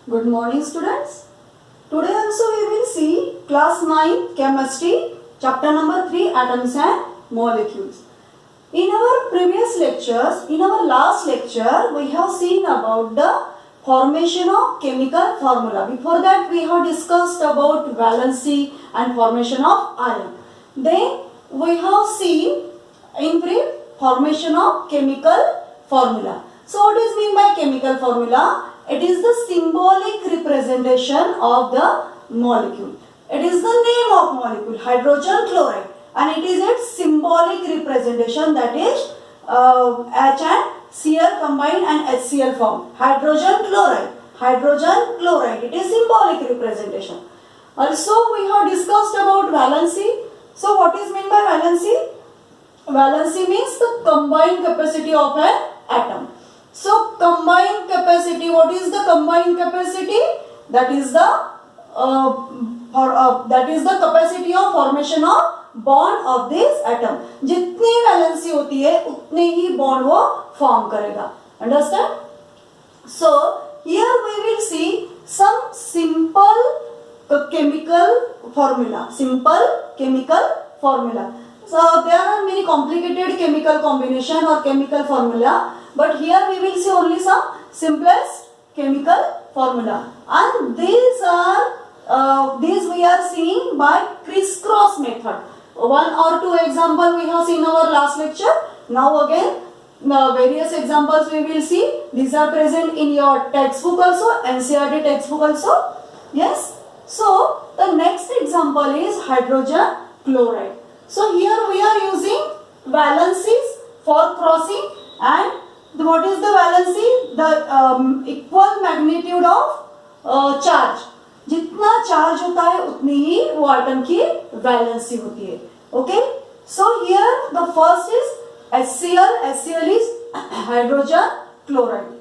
Good morning students. Today also we will see class 9 chemistry chapter number 3 atoms and molecules. In our previous lectures, in our last lecture we have seen about the formation of chemical formula. Before that we have discussed about valency and formation of ion. Then we have seen in brief formation of chemical formula. So what is mean by chemical formula? It is the symbolic representation of the molecule. It is the name of molecule, hydrogen chloride, and it is its symbolic representation, that is H and Cl combined and HCl form. Hydrogen chloride, it is symbolic representation. Also we have discussed about valency. So what is meant by valency? Valency means the combined capacity of an atom. So combined capacity, what is the combined capacity? That is the capacity of formation of bond of this atom. जितनी valency होती है उतने ही bond वो form करेगा. Understand? So here we will see some simple chemical formula. So there are many complicated chemical combination or chemical formula, but here we will see only some simplest chemical formula, and these we are seeing by crisscross method. One or two example we have seen in our last lecture. Now again various examples we will see. These are present in your textbook also, NCERT textbook also. Yes. So the next example is hydrogen chloride. So here we are using valencies for crossing, and what is the valency? The equal magnitude of charge. जितना charge होता है उतनी ही वो atom की valency होती है. Okay, so here the first is HCl. HCl is hydrogen chloride.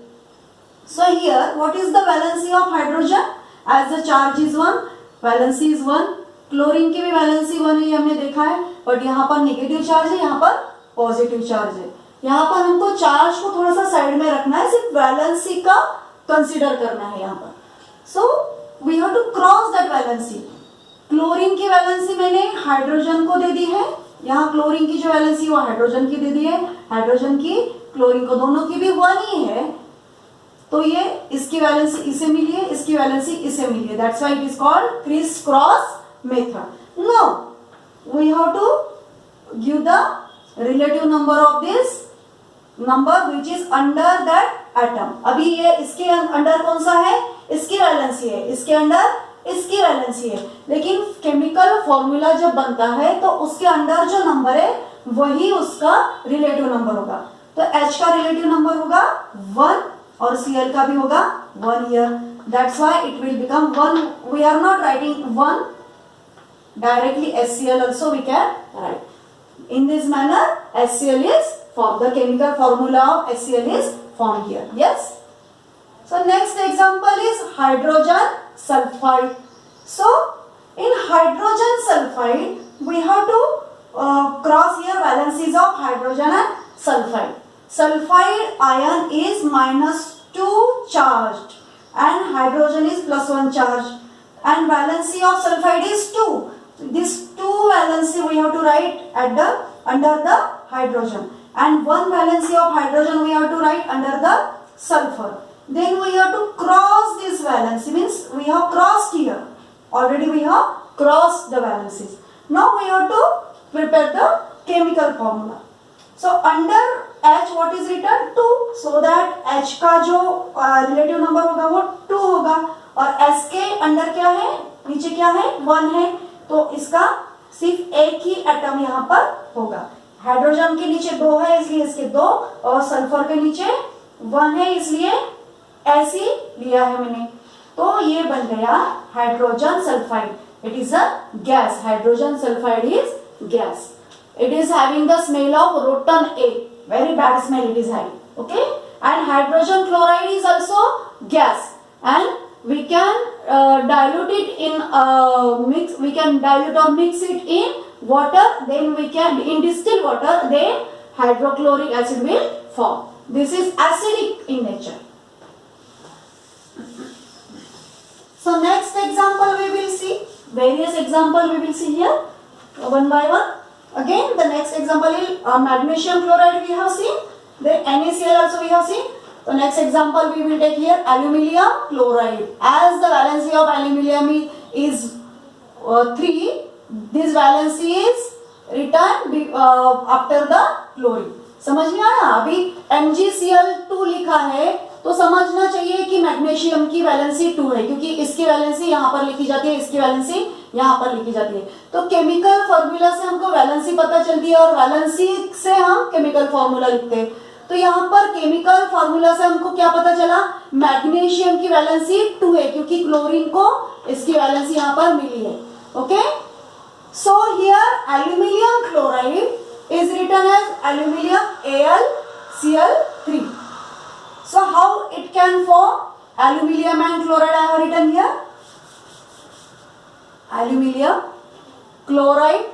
So here what is the valency of hydrogen? As the charge is 1, valency is 1. Chlorine की भी वैलेंसी 1 है, हमने देखा है, बट यहाँ पर नेगेटिव चार्ज है, यहाँ पर पॉजिटिव चार्ज है. यहाँ पर हमको चार्ज को थोड़ा सा साइड में रखना है, सिर्फ वैलेंसी का कंसीडर करना है यहाँ पर. So we have to cross that valency. Chlorine की वैलेंसी मैंने हाइड्रोजन को दे दी है, यहाँ क्लोरीन की जो वैलेंसी वो हाइड्रोजन की दे दी है, हाइड्रोजन की क्लोरीन को, दोनों की भी 1 ही है, तो ये इसकी वैलेंसी इसे मिली है, इसकी वैलेंसी इसे मिली है. That's why it is called criss cross method. Now we have to give the relative number of this number which is under that atom. अभी ये इसके अंडर कौन सा है? इसकी वैलेंसी है, इसके अंडर इसकी वैलेंसी है, लेकिन केमिकल फॉर्मूला जब बनता है तो उसके अंडर जो नंबर है वही उसका रिलेटिव नंबर होगा. तो H का रिलेटिव नंबर होगा 1 और Cl का भी होगा 1 here. That's why it will become 1. We are not writing 1 directly. HCl also we can write. In this manner HCl is formed. The chemical formula of HCl is formed here. Yes. So next example is hydrogen sulfide. So in hydrogen sulfide we have to cross here valencies of hydrogen and sulfide. Sulfide ion is -2 charged and hydrogen is +1 charged, and valency of sulfide is 2. This 2 valency we have to write at the under the hydrogen, and 1 valency of hydrogen we have to write under the sulfur. Then we have to cross this valency, means we have crossed here. Already we have crossed the valencies. Now we have to prepare the chemical formula. So under H what is written? 2. So that H का जो relative number होगा वो 2 होगा, और S के under क्या है, नीचे क्या है, 1 है, तो इसका सिर्फ एक ही एटम यहाँ पर होगा. हाइड्रोजन के नीचे 2 है इसलिए इसके 2, और सल्फर के नीचे 1 है इसलिए ऐसी लिया है मैंने. तो ये बन गया hydrogen sulphide. It is a gas. Hydrogen sulphide is gas. It is having the smell of rotten egg. Very bad smell it is having. Okay. And hydrogen chloride is also gas. And we can dilute it in mix. We can dilute or mix it in water. Then we can in distilled water. Then hydrochloric acid will form. This is acidic in nature. example we will see. Various example we will see here one by one. Again, the next example is magnesium chloride we have seen. Then NaCl also we have seen. The next example we will take here aluminium chloride. As the valency of aluminium is 3, this valency is written after the chlorine. समझ में आया? अभी MgCl2 लिखा है तो समझना चाहिए कि मैग्नीशियम की वैलेंसी 2 है, क्योंकि इसकी वैलेंसी यहाँ पर लिखी जाती है, इसकी वैलेंसी यहाँ पर लिखी जाती है. तो केमिकल फॉर्मूला से हमको वैलेंसी पता चलती है और वैलेंसी से हम केमिकल फॉर्मूला लिखते हैं. तो यहाँ पर केमिकल फॉर्मूला से हमको क्या पता चला? मैग्नीशियम की वैलेंसी 2 है, क्योंकि क्लोरीन को इसकी वैलेंसी यहाँ पर मिली है. Okay, so here aluminium chloride is written as aluminium AlCl3. So how it can form? Aluminium and chloride I have written here. Aluminium chloride.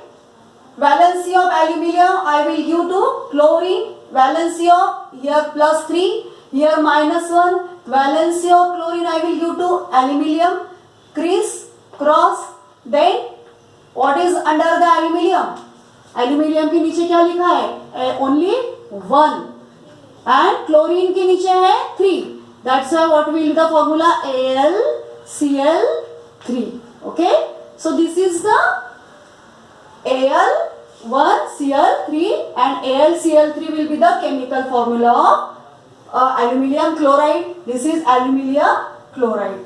Valency of aluminium I will give to chlorine. Valency of here +3, here -1. Valency of chlorine I will give to aluminium. Cross. Then what is under the aluminium? Aluminium के नीचे क्या लिखा है? Only 1 and chlorine के नीचे है 3. That's why what will the formula AlCl3. Okay, so this is the Al1Cl3 and AlCl3 will be the chemical formula of aluminium chloride. This is aluminium chloride.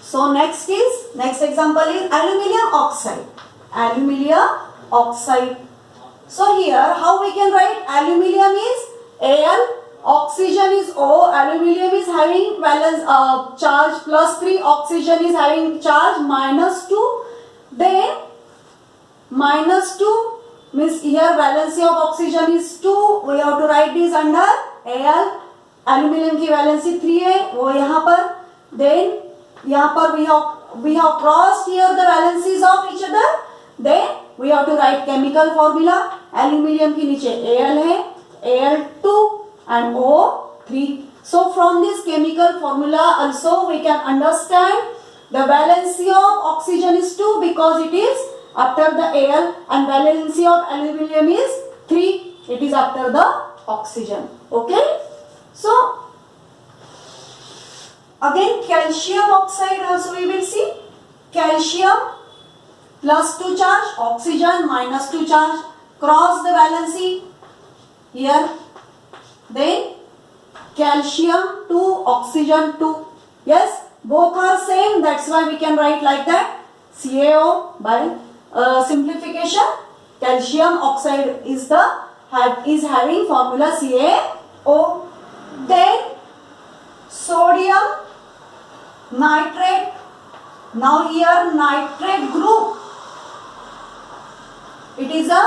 So next example is aluminium oxide. Aluminium oxide. So here how we can write? Aluminium is Al, oxygen is O. Aluminium is having valence charge +3, oxygen is having charge -2. Then -2 means here valency of oxygen is 2. We have to write this under Al. Aluminium की valency 3 है, वो यहाँ पर. Then यहाँ पर we have crossed here the valencies of each other. Then we have to write chemical formula. Aluminium के नीचे Al है, Al2 and O3. So from this chemical formula also we can understand the valency of oxygen is 2 because it is after the Al, and valency of aluminium is 3. It is after the oxygen. Okay. So again calcium oxide also we will see. Calcium +2 charge, oxygen -2 charge, cross the valency here. Then calcium 2, oxygen 2. Yes, both are same, that's why we can write like that. CaO by simplification. Calcium oxide is having formula CaO. Then sodium nitrate. Now here nitrate group. It is a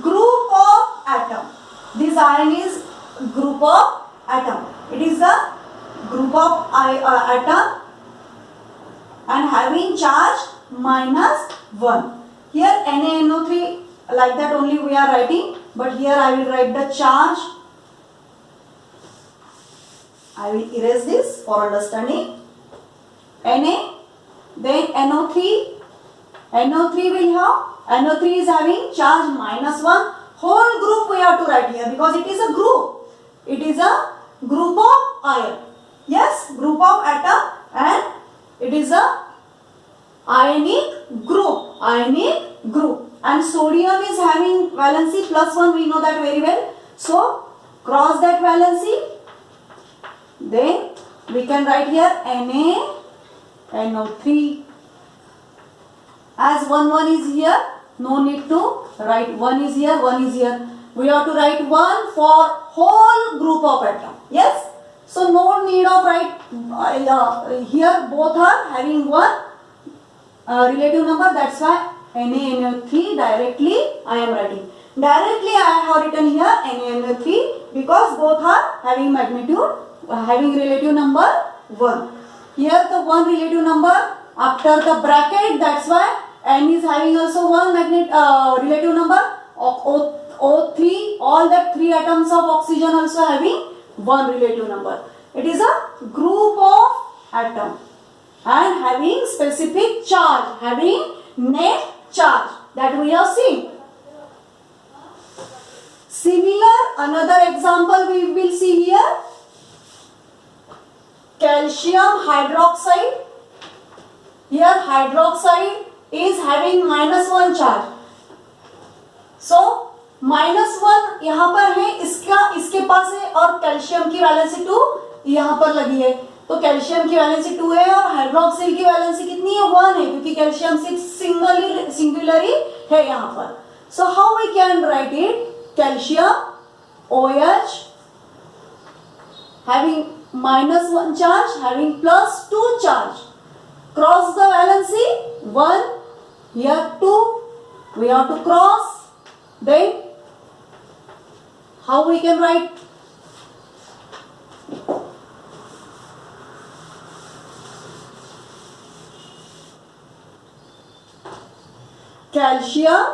group of atom. This ion is group of atom. It is a group of atom and having charge -1. Here NaNO3 like that only we are writing, but here I will write the charge. I will erase this for understanding. Na, then NO3. NO3 will have, NO3 is having charge -1. Whole group we have to write here because it is a group. It is a group of ion. Yes, group of atom and it is a ionic group. Ionic group. And sodium is having valency +1. We know that very well. So cross that valency. Then we can write here NaNO3. As 1 is here, no need to write 1 is here, 1 is here. We have to write 1 for whole group of atom. Yes? So no need of write here both are having 1 relative number. That's why NaNO3 directly I am writing. Directly I have written here NaNO3 because both are having magnitude, having relative number 1. Here the 1 relative number after the bracket, that's why N is having also 1 relative number. O3, all the 3 atoms of oxygen also having 1 relative number. It is a group of atom. and having specific charge, having net charge that we have seen. Similar, another example we will see here. Calcium hydroxide. Here hydroxide is having -1 charge. So -1 यहाँ पर है, इसके पास है, और calcium की valency 2 यहाँ पर लगी है. तो कैल्शियम की वैलेंसी 2 है और हाइड्रोक्सिल की वैलेंसी कितनी है? 1 है, क्योंकि कैल्शियम सिर्फ सिंगुलरी है यहाँ पर. So how we can write it? Calcium OH having -1 charge, having +2 charge. Cross the valency 1, here 2, we have to cross. Then how we can write? Calcium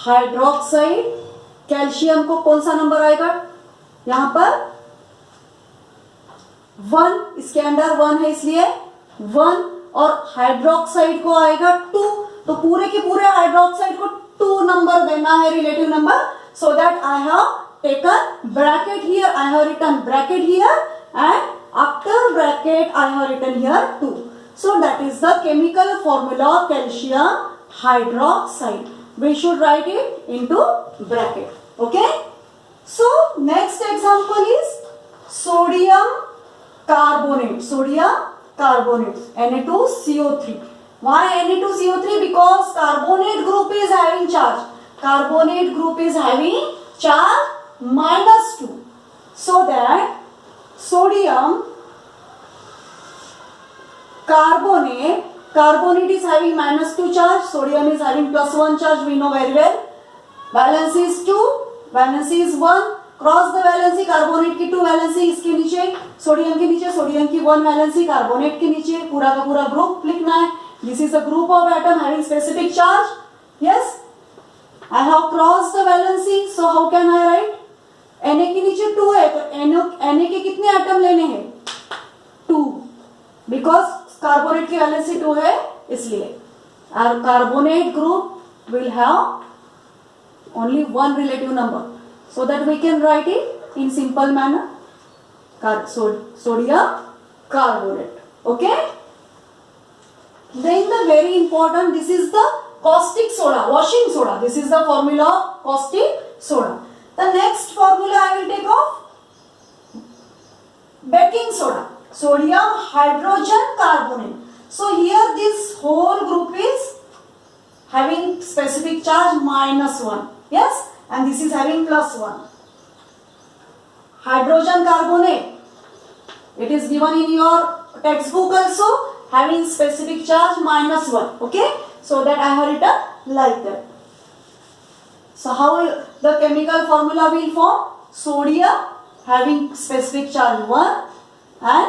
hydroxide, calcium को कौन सा नंबर आएगा यहां पर? 1, इसके अंदर 1 है इसलिए 1, और हाइड्रोक्साइड को आएगा 2. तो पूरे के पूरे हाइड्रोक्साइड को 2 नंबर देना है, relative number. So that I have taken bracket here, I have written bracket here, and after bracket I have written here 2. So that is the chemical formula of calcium hydroxide. We should write it into bracket. Okay. So next example is sodium carbonate. Sodium carbonate, Na2CO3. Why Na2CO3? Because carbonate group is having charge. Carbonate group is having charge -2. So that sodium carbonate is having -2 charge, sodium is having +1 charge, we know very well. Valency is 2, valency is 1. Cross the valency, carbonate की 2 valency इसके नीचे, sodium के नीचे, sodium की 1 valency, carbonate के नीचे, पूरा का पूरा ग्रुप लिखना है. This is a group of atom having specific charge. Yes, I have crossed the valency, so how can I write? Na के नीचे 2 है, तो Na के कितने एटम लेने हैं? 2, because कार्बोनेट की वैलेंसी 2 है इसलिए. और carbonate group will have only 1 relative number, so that we can write it in simple manner, sodium carbonate. Okay. Then the very important, this is the caustic soda, washing soda. This is the formula of caustic soda. The next formula I will take of baking soda. Sodium hydrogen carbonate. So here this whole group is having specific charge -1. Yes, and this is having +1. Hydrogen carbonate, it is given in your textbook also, having specific charge -1. Okay, so that I have written like that. So how the chemical formula will form? Sodium having specific charge 1, and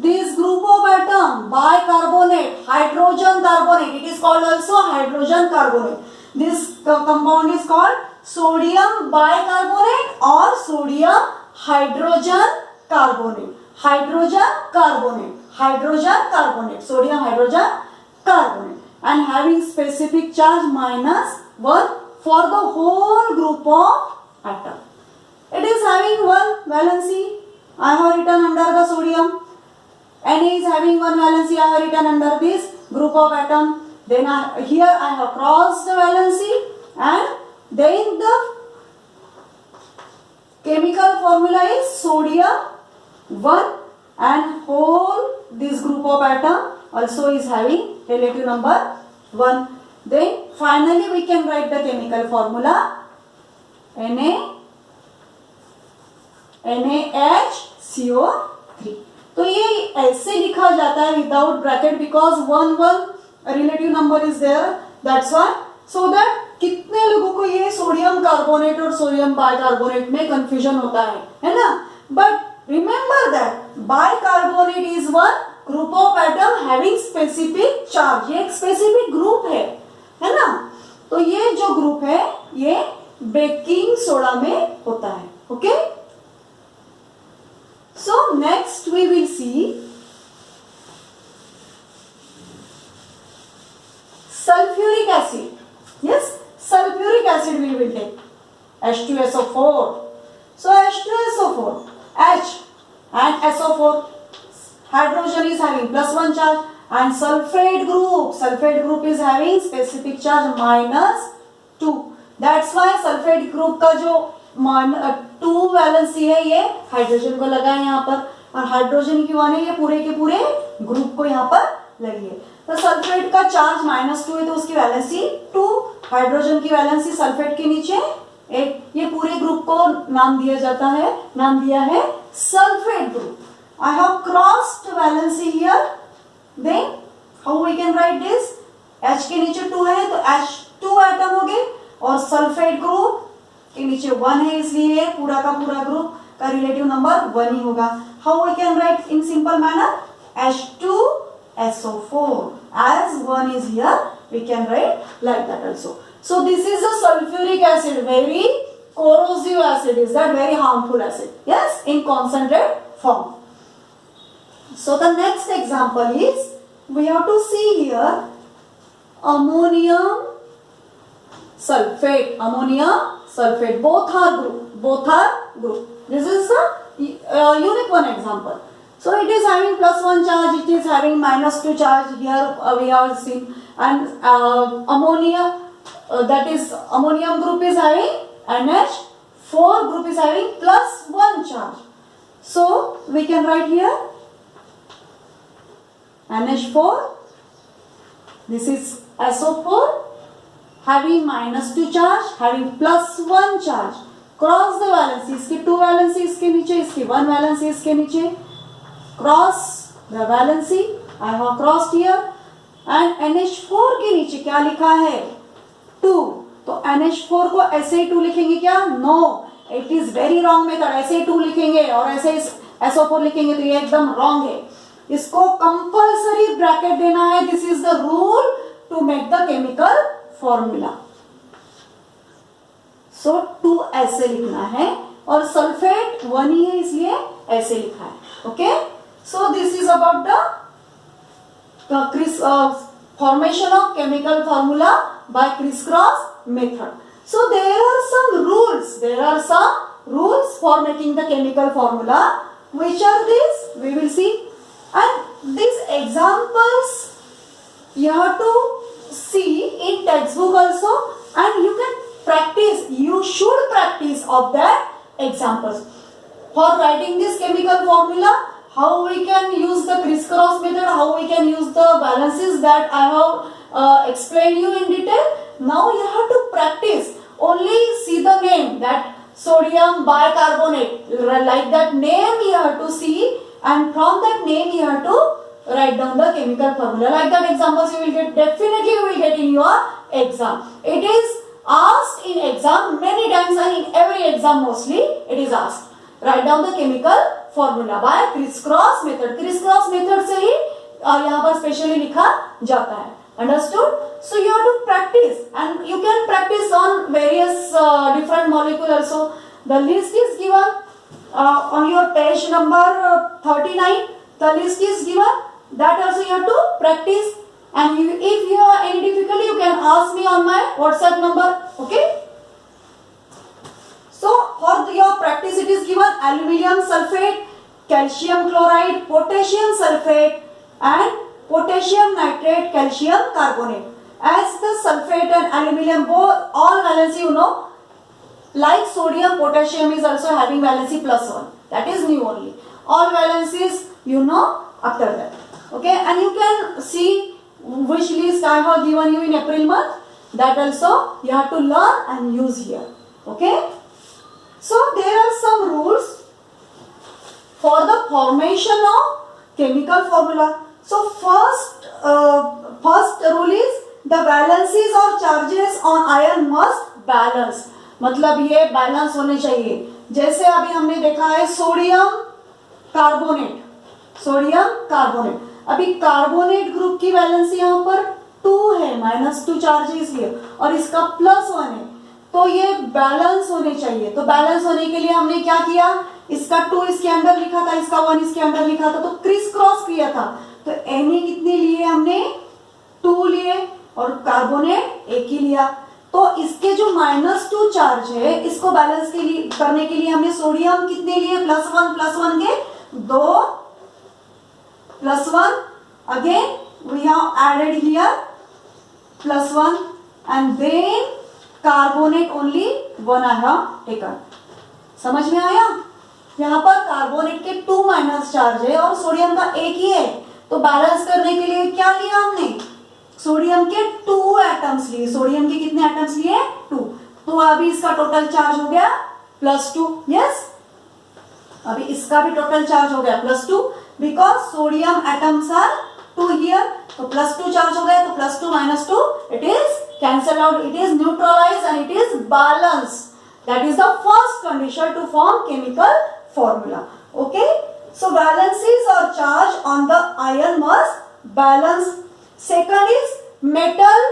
this group of atom bicarbonate, hydrogen carbonate, it is called also hydrogen carbonate. This compound is called sodium bicarbonate or sodium hydrogen carbonate. Hydrogen carbonate, hydrogen carbonate, sodium hydrogen carbonate, and having specific charge -1 for the whole group of atom. It is having 1 valency, I have written under the sodium. Na is having 1 valency, I have written under this group of atom. Then here I have crossed the valency, and then the chemical formula is sodium 1, and whole this group of atom also is having relative number 1. Then finally we can write the chemical formula NaHCO3. तो ये ऐसे लिखा जाता है without bracket, because 1 relative number is there, that's why. So that कितने लोगों को ये सोडियम कार्बोनेट और सोडियम बाइकार्बोनेट में कंफ्यूजन होता है ना. But remember that bicarbonate is 1 group of atom having specific charge. ये एक स्पेसिफिक ग्रुप है ना. तो ये जो ग्रुप है ये बेकिंग सोडा में होता है. Okay. So next we will see sulfuric acid we will take H2SO4. So H2SO4, H and SO4, hydrogen is having +1 charge, and sulfate group is having specific charge -2. That's why sulfate group का जो 2 valency है ये hydrogen को लगा है यहाँ पर, और हाइड्रोजन की 1 है, ये पूरे के पूरे ग्रुप को यहाँ पर लगी है। तो सल्फेट का चार्ज -2 है तो उसकी वैलेंसी 2, हाइड्रोजन की वैलेंसी सल्फेट के नीचे 1, ये पूरे ग्रुप को नाम दिया है sulphate group. I have crossed valency here, then how we can write this, H के नीचे 2 है तो H2 एटम हो गए, और सल्फेट ग्रुप के नीचे 1 है, इसलिए पूरा का पूरा ग्रुप का रिलेटिव नंबर 1 ही होगा। How we can write in simple manner, H2SO4 as 1 is here, we can write like that also. So this is a sulfuric acid, very corrosive acid, is that very harmful acid, yes, in concentrate form. So the next example is, we have to see here ammonium sulfate, both are group. This is a unique one example. So it is having +1 charge, it is having -2 charge, here we have seen, and ammonia, that is ammonium group is having NH4 group is having +1 charge. So we can write here NH4, this is SO4 having -2 charge, having +1 charge, cross the valency, इसकी 2 valency इसके नीचे, इसकी 1 valency इसके नीचे, cross the valency, I have crossed here, and NH4 के नीचे क्या लिखा है 2, तो NH4 को ऐसे ही 2 लिखेंगे क्या, no, it is very wrong method, ऐसे ही 2 लिखेंगे और ऐसे ही SO4 लिखेंगे तो ये एकदम रॉन्ग है, इसको कंपल्सरी ब्रैकेट देना है, this is the rule to make the chemical formula. So 2 ऐसे लिखना है, और सल्फेट 1 ही है इसलिए ऐसे लिखा है, okay. So this is about the formation of chemical formula by criss-cross method. So there are some rules for making the chemical formula. Which are these? We will see. And these examples you have to see in textbook also, and you can practice, you should practice of that examples. For writing this chemical formula, how we can use the criss-cross method, how we can use the balances that I have explained you in detail. Now you have to practice, only see the name, that sodium bicarbonate, like that name you have to see, and from that name you have to write down the chemical formula. Like that examples you will get, definitely you will get in your exam. It is asked in exam many times, and in every exam mostly it is asked. Write down the chemical formula by criss-cross method. Criss-cross method से ही यहाँ पर specially लिखा जाता है, understood? So you have to practice, and you can practice on various different molecule also. The list is given on your page number 39. The list is given, that also you have to practice, and if you have any difficulty you can ask me on my WhatsApp number, okay? So for your practice it is given aluminium sulfate, calcium chloride, potassium sulfate, and potassium nitrate, calcium carbonate. As the sulfate and aluminium both all valency you know, like sodium, potassium is also having valency +1, that is new only. All valencies you know after that, okay? And you can see which list I have given you in April month, that also you have to learn and use here, okay? So there are some rules for the formation of chemical formula. So first rule is the valencies or charges on iron must balance, मतलब ये balance होने चाहिए। जैसे अभी हमने देखा है sodium carbonate, अभी कार्बोनेट ग्रुप की वैलेंसी यहाँ पर 2 है, -2 चार्ज है इसलिए, और इसका +1 है, तो ये बैलेंस होने चाहिए। तो बैलेंस होने के लिए हमने क्या किया, इसका 2 इसके अंदर लिखा था, इसका 1 इसके अंदर लिखा था, तो क्रिस क्रॉस किया था। तो Na कितने लिए हमने 2 लिए, और कार्बोनेट 1 ही लिया। तो इसके जो -2 चार्ज है इसको बैलेंस के लिए करने के लिए हमने सोडियम कितने लिए, +1 के 2 +1, again we have added here +1 and then carbonate only 1 I have taken. समझ में आया? यहाँ पर कार्बोनेट के 2 चार्ज है और सोडियम का एक ही है, तो बैलेंस करने के लिए क्या लिया हमने, सोडियम के 2 एटम्स लिए। सोडियम के कितने एटम्स लिए, 2। तो अभी इसका टोटल चार्ज हो गया +2। यस, अभी इसका भी टोटल चार्ज हो गया +2 because sodium atoms are 2 here, तो +2 चार्ज हो गया, तो +2 -2 it is cancel out, it is neutralized and it is balanced. That is the first condition to form chemical formula. Okay, so valencies or charge on the ion must balance. Second is metal,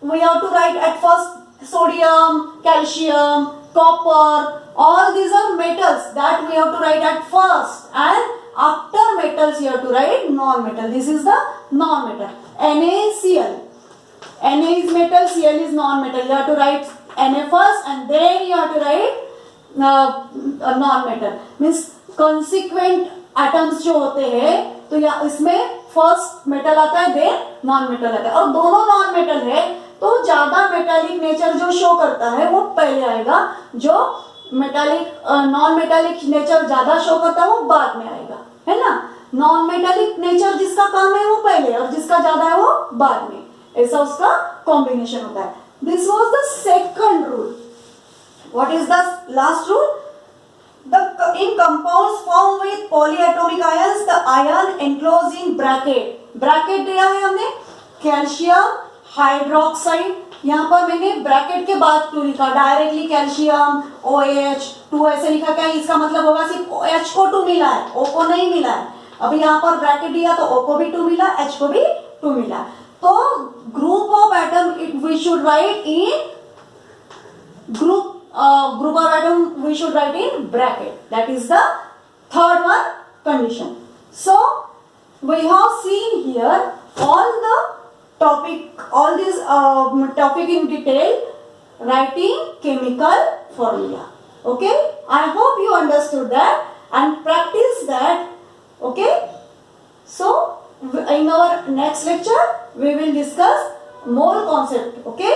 we have to write at first sodium, calcium, copper, all these are metals that we have to write at first, and after metals you have to write non-metal. This is the non-metal. NaCl, Na is metal, Cl is non-metal. You have to write Na first and then you have to write non-metal. Means consequent atoms जो होते हैं तो या इसमें first metal आता है then non metal आता है, और दोनों नॉन मेटल है तो ज्यादा मेटालिक नेचर जो शो करता है वो पहले आएगा, जो मेटालिक नॉन मेटालिक नेचर ज्यादा शो करता है वो बाद में आएगा, है ना। नॉन मेटालिक नेचर जिसका कम है वो पहले और जिसका ज्यादा है वो बाद में, ऐसा उसका कॉम्बिनेशन होता है। This was the second rule. What is the last rule? In compounds formed with polyatomic ions, the ion enclosed in bracket दिया है हमने, कैल्शियम हाइड्रोक्साइड, यहाँ पर मैंने ब्रैकेट के बाद 2 लिखा, डायरेक्टली कैल्शियम OH 2 ऐसे लिखा, क्या इसका मतलब होगा सिर्फ OH को 2 मिला है, O को नहीं मिला है। अभी यहाँ पर ब्रैकेट दिया तो O को भी 2 मिला, H को भी 2 मिला, तो group of atom we should write in group of atom we should write in bracket. That is the third one condition. So we have seen here all the topic, all this topic in detail, writing chemical formula. Okay, I hope you understood that and practice that. Okay, so in our next lecture we will discuss more concept. Okay,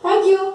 thank you.